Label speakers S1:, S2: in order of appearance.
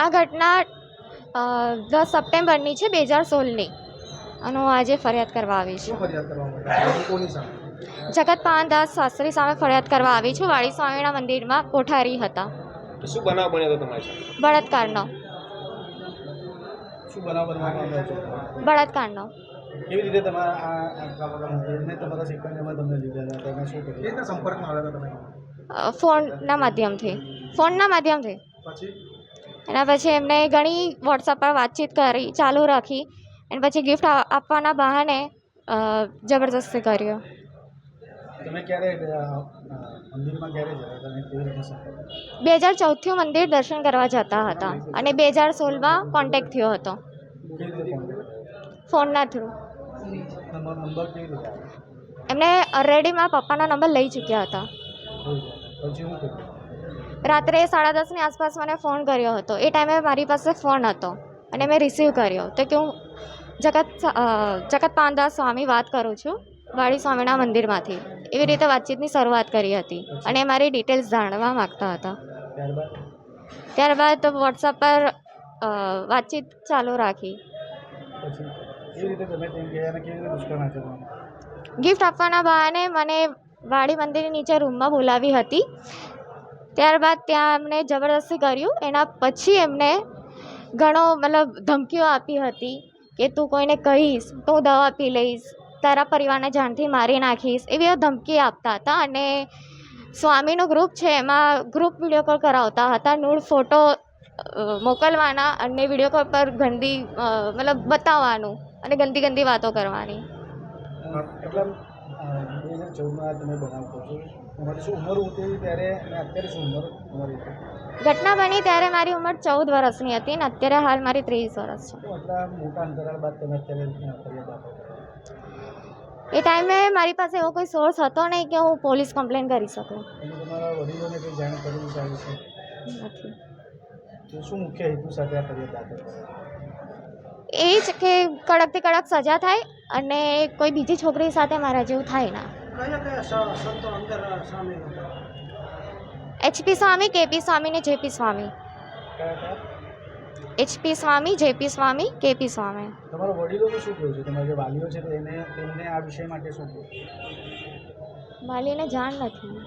S1: આ ઘટના 10 સપ્ટેમ્બરની છે 2016ની અને હું આજે ફરિયાદ કરવા આવી છું. જગત પાનદાસ શાસ્ત્રી સામે ફરિયાદ કરવા આવી છું. વાડી સ્વામિનારાયણ મંદિરમાં કોઠારી હતા.
S2: શું બનાવ બન્યો હતો તમારી સાથે?
S1: બળાત્કારનો.
S2: શું બનાવ બનવામાં આવ્યો છે?
S1: બળાત્કારનો.
S2: કેવી રીતે તમારા શિક્ષણમાં તમને લીધા હતા? તમે શું કર્યું? કેવી રીતે સંપર્કમાં આવ્યા હતા તમે?
S1: ફોનના માધ્યમથી.
S2: પછી
S1: એના પછી એમને ઘણી વોટ્સઅપ પર વાતચીત કરી, ચાલુ રાખી અને પછી ગિફ્ટ આપવાના બહાને જબરદસ્તી કર્યો.
S2: તમે ક્યારે મંદિરમાં ક્યારે જતા હતા? કેવી રીતે સંપર્ક?
S1: 2014થી મંદિર દર્શન કરવા જતા હતા અને 2016માં કોન્ટેક્ટ થયો હતો
S2: કેવી રીતે કોન્ટેક્ટ?
S1: ફોનના થ્રુ.
S2: નંબર કેવી રીતે આવ્યો?
S1: એમને ઓલરેડી મારા પપ્પાનો નંબર લઈ ચૂક્યા હતા.
S2: પછી શું કર્યું?
S1: રાત્રે 10:30ની આસપાસ મને ફોન કર્યો હતો. એ ટાઈમે મારી પાસે ફોન હતો અને મેં રિસીવ કર્યો તો કે હું જગત પાનદાસ સ્વામી વાત કરું છું વાડી સ્વામિનારાયણ મંદિરમાંથી. એવી રીતે વાતચીતની શરૂઆત કરી હતી અને મારી ડિટેલ્સ જાણવા માગતા હતા. ત્યારબાદ વોટ્સઅપ પર વાતચીત ચાલુ રાખી. ગિફ્ટ આપવાના બહાને મને વાડી મંદિરની નીચે રૂમમાં બોલાવી હતી. ત્યારબાદ ત્યાં એમને જબરદસ્તી કર્યું. એના પછી એમને ઘણો ધમકીઓ આપી હતી કે તું કોઈને કહીશ તો હું દવા પી લઈશ, તારા પરિવારને જાનથી મારી નાખીશ, એવી ધમકી આપતા હતા. અને સ્વામીનું ગ્રુપ છે એમાં ગ્રુપ વિડીયો કોલ કરાવતા હતા. નૂડ ફોટો મોકલવાના અને વિડીયો કોલ પર ગંદી બતાવવાનું અને ગંદી ગંદી વાતો કરવાની. ઘટના બની ત્યારે મારી ઉંમર 14 વર્ષની હતી અને અત્યારે હાલ મારી 30 વર્ષ છે. એ ટાઈમે મારી પાસે એવો કોઈ સોર્સ હતો નહીં કે હું પોલીસ કમ્પ્લેન કરી શકું. એ જ કે કડકથી કડક સજા થાય અને કોઈ બીજી છોકરી સાથે મારા જેવું થાય ના. HP સ્વામી, KP સ્વામી ને JP સ્વામી. HP સ્વામી, JP સ્વામી, KP સ્વામી.
S2: તમારા વડીલોનું શું કહેવું છે? તમારા જે વાલીઓ છે તેમને આ વિષય માટે શું કહેવું?
S1: વાલીને જાણ નથી.